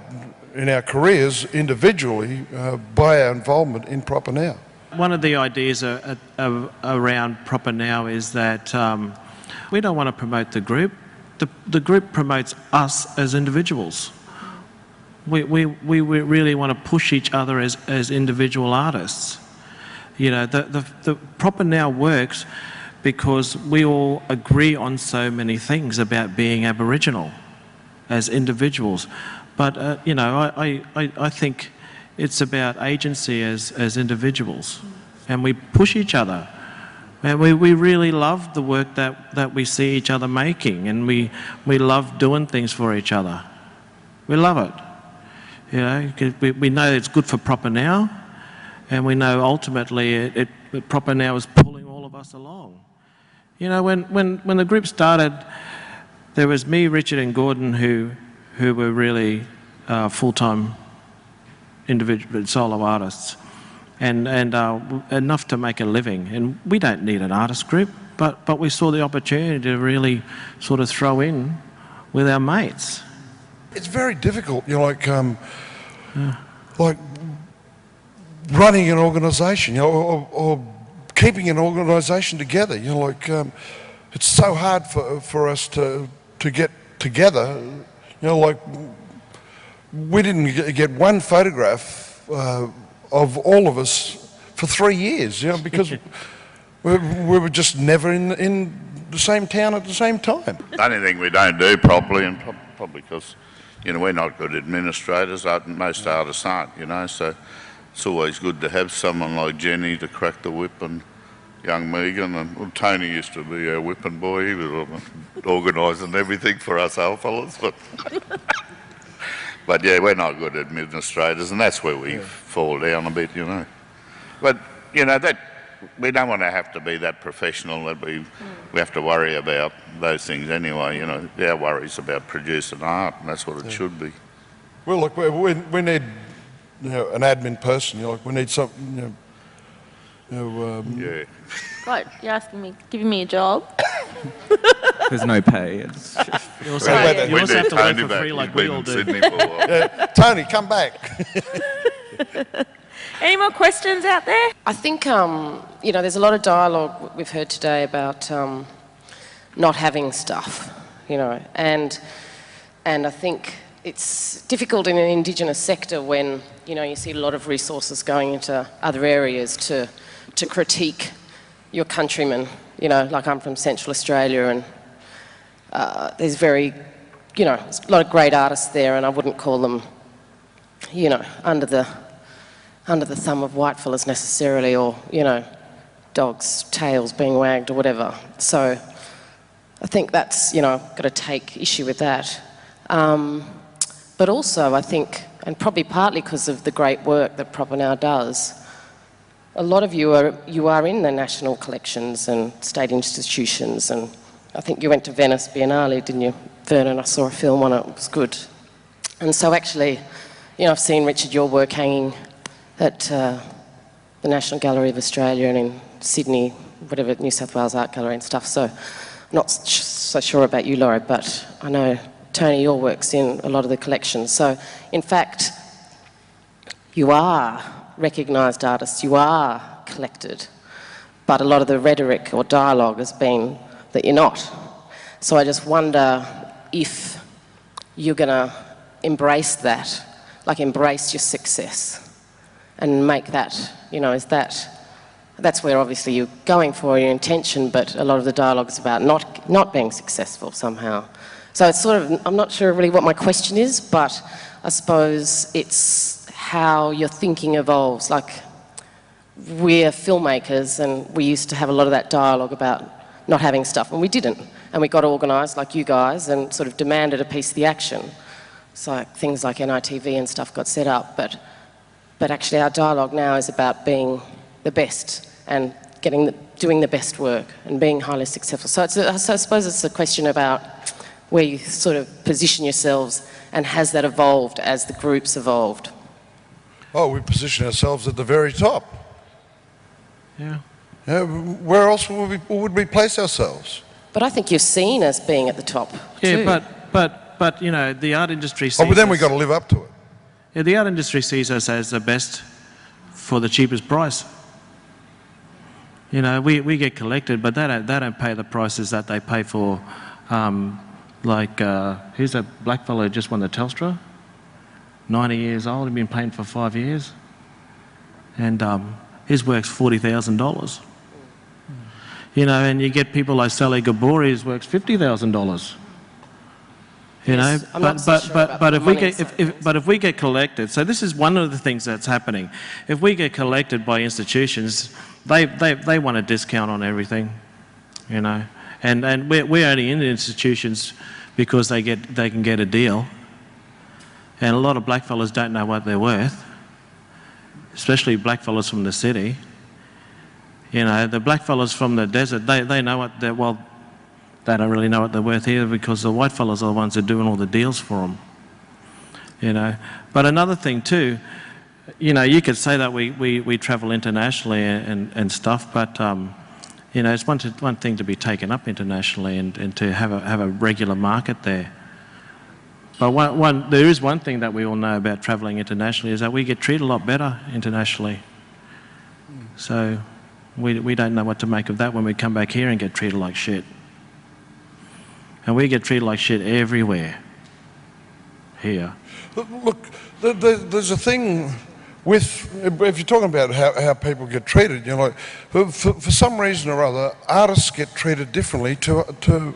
in our careers individually by our involvement in proppaNOW. One of the ideas around proppaNOW is that we don't want to promote the group. The group promotes us as individuals. We really want to push each other as individual artists. You know, the proppaNOW works because we all agree on so many things about being Aboriginal as individuals. But, you know, I think it's about agency as individuals. And we push each other. And we really love the work that we see each other making, and we love doing things for each other. We love it. You know, we know it's good for proppaNOW, and we know ultimately proppaNOW is pulling all of us along. You know, when the group started, there was me, Richard and Gordon who were really full-time individual solo artists, and enough to make a living. And we don't need an artist group, but we saw the opportunity to really sort of throw in with our mates. It's very difficult, you know, like running an organisation, you know, or keeping an organisation together. You know, like it's so hard for us to get together. You know, like we didn't get one photograph of all of us for 3 years. You know, because we were just never in the same town at the same time. The only thing we don't do properly, and probably because, you know, we're not good administrators, most artists aren't, you know, so it's always good to have someone like Jenny to crack the whip, and young Megan, and well, Tony used to be our whipping boy. He was organising everything for us old fellas, but yeah, we're not good administrators, and that's where we fall down a bit, you know. But, you know, that we don't want to have to be that professional that we have to worry about those things anyway. You know, our worry's about producing art, and that's what it should be. Well, look, we need, you know, an admin person. You know, like we need some, Yeah. Right, you're asking me, giving me a job? There's no pay. It's just... You also have to work for free like we all do. Sydney for a while. Yeah, Tony, come back. Any more questions out there? I think, you know, there's a lot of dialogue we've heard today about not having stuff, you know, and I think it's difficult in an Indigenous sector when, you know, you see a lot of resources going into other areas to critique your countrymen. You know, like I'm from Central Australia, and there's very, you know, there's a lot of great artists there, and I wouldn't call them, you know, under the thumb of white fellas necessarily, or, you know, dogs' tails being wagged or whatever. So I think that's, you know, got to take issue with that. But also, I think, and probably partly because of the great work that proppaNOW does, a lot of you are in the national collections and state institutions, and I think you went to Venice Biennale, didn't you, Vernon? I saw a film on it, it was good. And so actually, you know, I've seen, Richard, your work hanging at the National Gallery of Australia and in Sydney, whatever, New South Wales Art Gallery and stuff, so I'm not so sure about you, Laura, but I know, Tony, your work's in a lot of the collections. So, in fact, you are recognised artists, you are collected, but a lot of the rhetoric or dialogue has been that you're not. So I just wonder if you're going to embrace that, like embrace your success and make that, you know, that's where obviously you're going for your intention, but a lot of the dialogue is about not being successful somehow. So it's sort of, I'm not sure really what my question is, but I suppose it's how your thinking evolves. Like, we're filmmakers and we used to have a lot of that dialogue about not having stuff, and we didn't. And we got organised like you guys and sort of demanded a piece of the action. So things like NITV and stuff got set up, but actually our dialogue now is about being the best and doing the best work and being highly successful. So I suppose it's a question about where you sort of position yourselves, and has that evolved as the group's evolved? Oh, we position ourselves at the very top. Yeah. Yeah, where else would we place ourselves? But I think you're seen as being at the top, too. Yeah, but you know, the art industry sees but then us, we've got to live up to it. Yeah, the art industry sees us as the best for the cheapest price. You know, we get collected, but they don't pay the prices that they pay for. Here's a black fellow who just won the Telstra, 90 years old, he'd been playing for 5 years, and his work's $40,000. You know, and you get people like Sally Gabori, whose work's $50,000. You know, but if we get collected, so this is one of the things that's happening. If we get collected by institutions, they want a discount on everything, you know, and we're only in the institutions because they can get a deal, and a lot of blackfellas don't know what they're worth, especially blackfellas from the city. You know, the blackfellas from the desert, they know what they're, well, they don't really know what they're worth either, because the white fellas are the ones that are doing all the deals for them. You know, but another thing too, you know, you could say that we travel internationally and stuff, but you know, it's one thing to be taken up internationally and to have a regular market there. But there is one thing that we all know about travelling internationally, is that we get treated a lot better internationally. So we don't know what to make of that when we come back here and get treated like shit. And we get treated like shit everywhere here. Look, there's a thing with, if you're talking about how people get treated, you know, like, for some reason or other, artists get treated differently to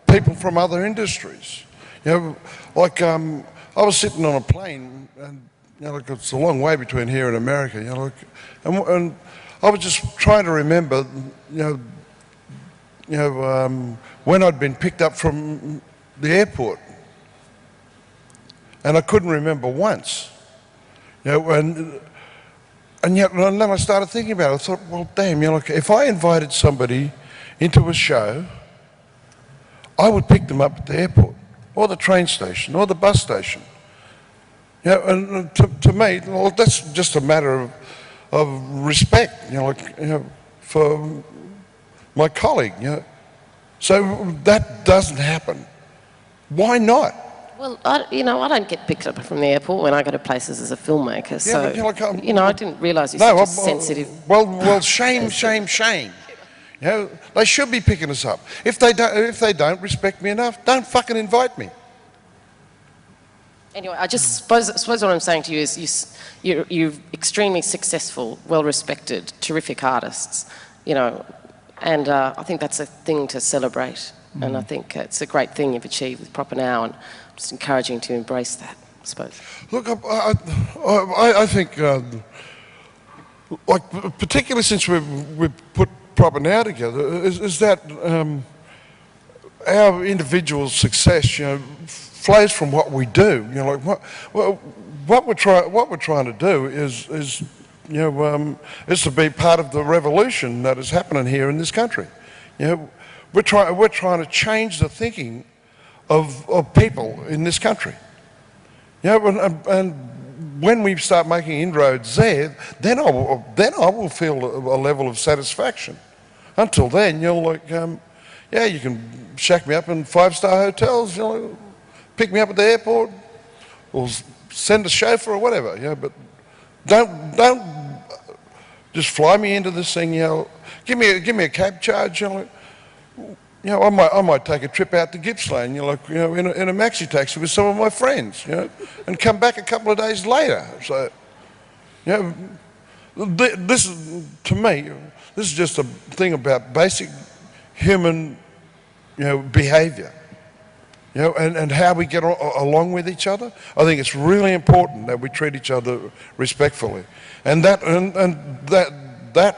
people from other industries. You know, like I was sitting on a plane, and you know, like, it's a long way between here and America. You know, like, and I was just trying to remember, you know, when I'd been picked up from the airport, and I couldn't remember once. You know, and yet, and then I started thinking about it. I thought, well, damn, you know, like, if I invited somebody into a show, I would pick them up at the airport, or the train station, or the bus station. You know, and to me, well, that's just a matter of respect, you know, like, you know, for my colleague, you know. So that doesn't happen. Why not? Well, you know, I don't get picked up from the airport when I go to places as a filmmaker, so, but, you know, like, you know, I didn't realise you're such a sensitive... Well, shame. You know, they should be picking us up. If they don't respect me enough, don't fucking invite me. Anyway, I just suppose what I'm saying to you is you're extremely successful, well-respected, terrific artists, you know, and I think that's a thing to celebrate. And I think it's a great thing you've achieved with proppaNOW, and I'm just encouraging you to embrace that, I suppose. Look, I think, like, particularly since we've put proppaNOW together, is that our individual success, you know, flows from what we do. You know, like what we're trying to do is you know, is to be part of the revolution that is happening here in this country. You know, we're trying to change the thinking of people in this country. You know, and when we start making inroads there, then I will feel a level of satisfaction. Until then, you're like, yeah, you can shack me up in 5-star hotels, you know, pick me up at the airport, or send a chauffeur or whatever, you know, but don't just fly me into this thing, you know. Give me a cab charge, you know. You know, I might take a trip out to Gippsland, you know, like, you know, in a maxi taxi with some of my friends, you know, and come back a couple of days later. So, you know, this is, to me, this is just a thing about basic human, you know, behaviour, you know, and how we get along with each other. I think it's really important that we treat each other respectfully, and that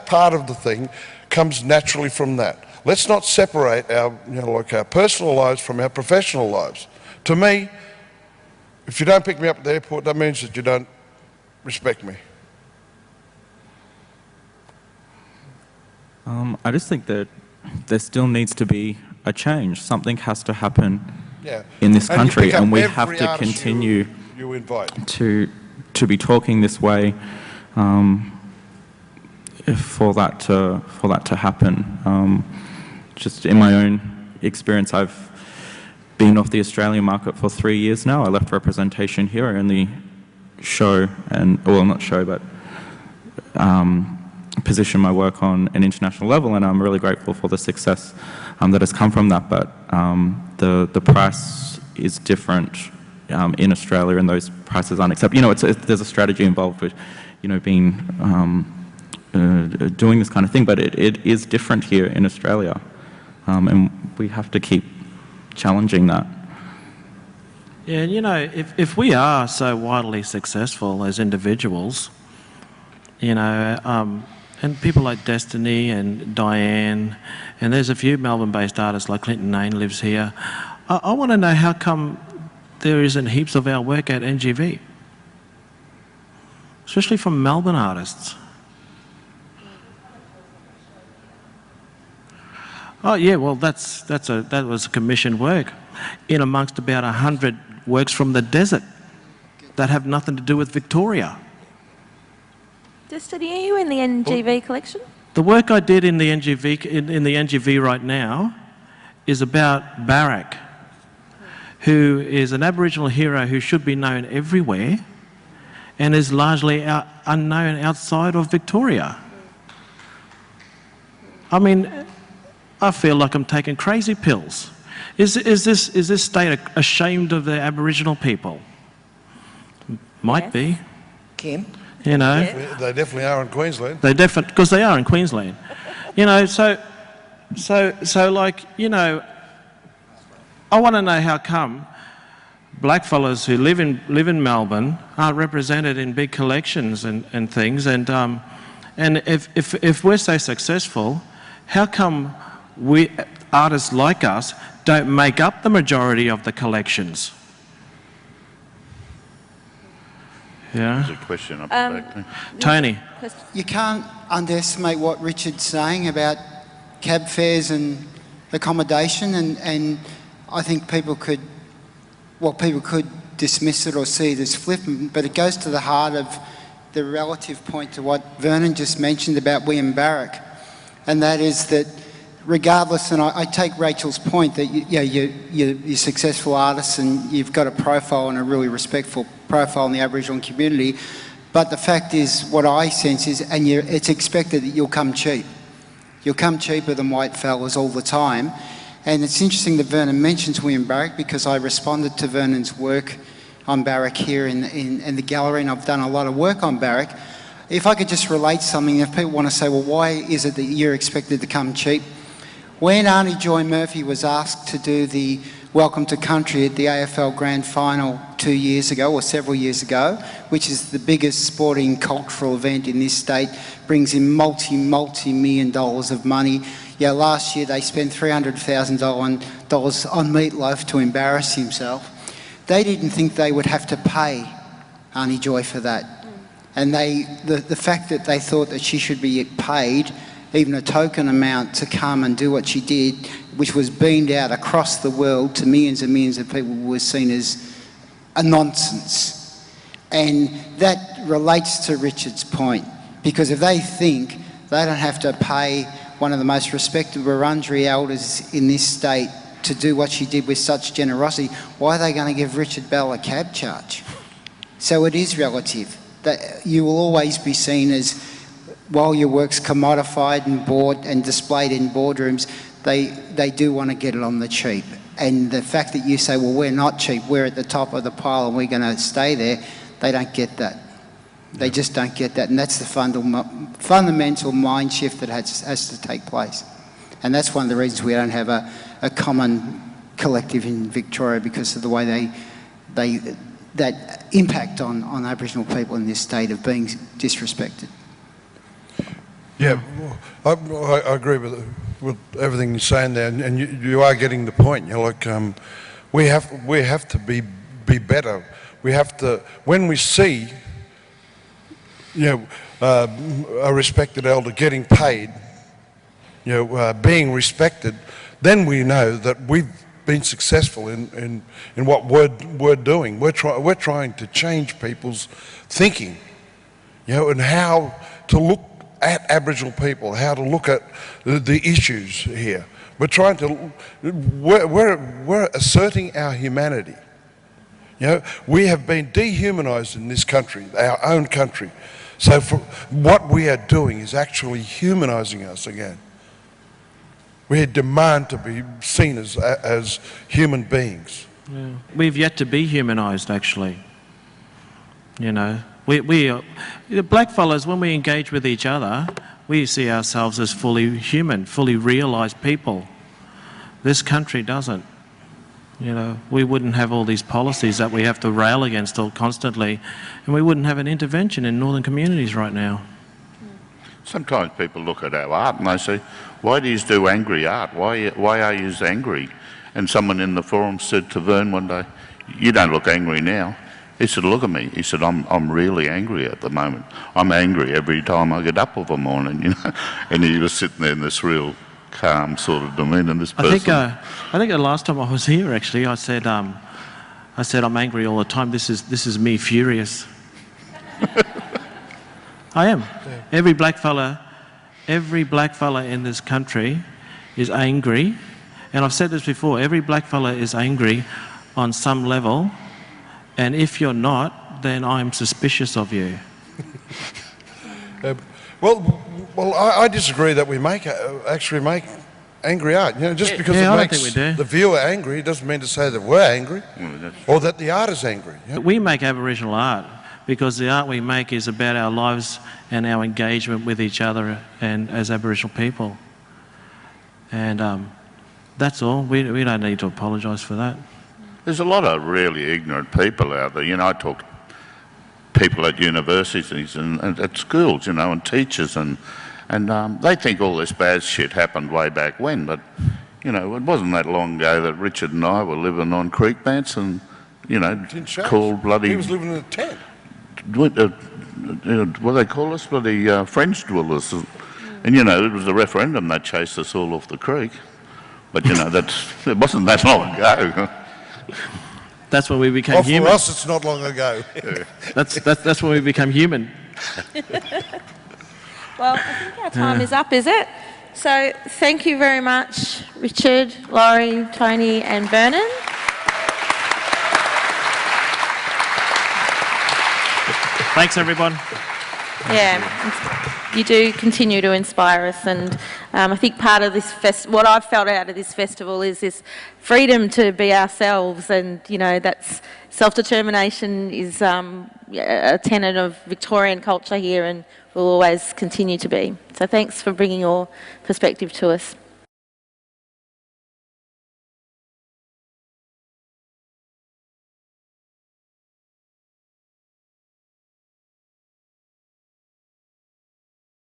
part of the thing comes naturally from that. Let's not separate our, you know, like our personal lives from our professional lives. To me, if you don't pick me up at the airport, that means that you don't respect me. I just think that there still needs to be a change. Something has to happen in this country, and we have to continue you invite to be talking this way for that to happen. Just in my own experience, I've been off the Australian market for 3 years now. I left representation here. I only show well, not show, but position my work on an international level, and I'm really grateful for the success that has come from that. But the price is different in Australia, and those prices aren't acceptable. You know, there's a strategy involved with, you know, being doing this kind of thing, but it is different here in Australia. And we have to keep challenging that. Yeah, and you know, if we are so widely successful as individuals, you know, and people like Destiny and Diane, and there's a few Melbourne-based artists like Clinton Nain lives here, I want to know how come there isn't heaps of our work at NGV, especially from Melbourne artists. Oh yeah, well that was commissioned work in amongst about 100 works from the desert that have nothing to do with Victoria. Destiny, are you in the NGV collection? The work I did in the NGV in the NGV right now is about Barak, who is an Aboriginal hero who should be known everywhere and is largely unknown outside of Victoria. I mean, I feel like I'm taking crazy pills. Is this state ashamed of the Aboriginal people? Might be. Kim? You know. Yeah. They definitely are in Queensland. They definitely, because they are in Queensland. You know, so like, you know, I want to know how come blackfellas who live in Melbourne aren't represented in big collections and things, and if we're so successful, how come we artists like us don't make up the majority of the collections? Yeah. There's a question up back there. Tony. You can't underestimate what Richard's saying about cab fares and accommodation, and I think people could dismiss it or see it as flippant, but it goes to the heart of the relative point to what Vernon just mentioned about William Barak, and that is that regardless, and I take Rachel's point that you're successful artists and you've got a profile and a really respectful profile in the Aboriginal community, but the fact is, what I sense is, and it's expected that you'll come cheap. You'll come cheaper than white fellas all the time. And it's interesting that Vernon mentions William Barak, because I responded to Vernon's work on Barrack here in the gallery, and I've done a lot of work on Barrack. If I could just relate something, if people want to say, well, why is it that you're expected to come cheap? When Auntie Joy Murphy was asked to do the Welcome to Country at the AFL Grand Final 2 years ago, or several years ago, which is the biggest sporting cultural event in this state, brings in multi-million dollars of money. Yeah, last year they spent $300,000 on Meatloaf to embarrass himself. They didn't think they would have to pay Auntie Joy for that. And the fact that they thought that she should be paid even a token amount to come and do what she did, which was beamed out across the world to millions and millions of people, was seen as a nonsense. And that relates to Richard's point, because if they think they don't have to pay one of the most respected Wurundjeri elders in this state to do what she did with such generosity, why are they going to give Richard Bell a cab charge? So it is relative. That you will always be seen as, while your work's commodified and bought and displayed in boardrooms, they do want to get it on the cheap. And the fact that you say, well, we're not cheap, we're at the top of the pile and we're going to stay there, they don't get that. They just don't get that. And that's the fundamental mind shift that has to take place. And that's one of the reasons we don't have a common collective in Victoria, because of the way that impact on Aboriginal people in this state of being disrespected. Yeah, I agree with everything you're saying there, and you are getting the point. You're like, we have to be better. We have to, when we see, a respected elder getting paid, being respected, then we know that we've been successful in what we're doing. We're trying to change people's thinking, and how to look at Aboriginal people, how to look at the issues here. We're trying to, we're asserting our humanity. We have been dehumanised in this country, our own country. So what we are doing is actually humanising us again. We demand to be seen as human beings. Yeah. We've yet to be humanised, actually. We blackfellas, when we engage with each other, we see ourselves as fully human, fully realised people. This country doesn't. We wouldn't have all these policies that we have to rail against all constantly, and we wouldn't have an intervention in northern communities right now. Sometimes people look at our art and they say, why do you do angry art? Why are you angry? And someone in the forum said to Vern one day, you don't look angry now. He said, look at me. He said, I'm really angry at the moment. I'm angry every time I get up of a morning, And he was sitting there in this real calm sort of demeanour, this person. I think the last time I was here, actually, I said I'm angry all the time. This is me furious. I am. Yeah. Every blackfella in this country is angry, and I've said this before. Every blackfella is angry on some level, and if you're not, then I'm suspicious of you. I disagree that we actually make angry art. Just because it makes the viewer angry doesn't mean to say that we're angry or that the art is angry. We make Aboriginal art because the art we make is about our lives and our engagement with each other and as Aboriginal people. And that's all. We don't need to apologise for that. There's a lot of really ignorant people out there. I talk to people at universities and at schools, and teachers, and they think all this bad shit happened way back when, but, it wasn't that long ago that Richard and I were living on creek banks and, called bloody... He was living in a tent. What they call us? Bloody French dwellers. And, it was the referendum that chased us all off the creek. But, it wasn't that long ago. That's when we became human. For us, it's not long ago. Yeah. That's when we become human. Well, I think our time is up, is it? So thank you very much, Richard, Laurie, Tony and Vernon. Thanks, everyone. Yeah. You do continue to inspire us, and I think part of this what I've felt out of this festival is this freedom to be ourselves, and that's self-determination is a tenet of Victorian culture here, and will always continue to be. So thanks for bringing your perspective to us.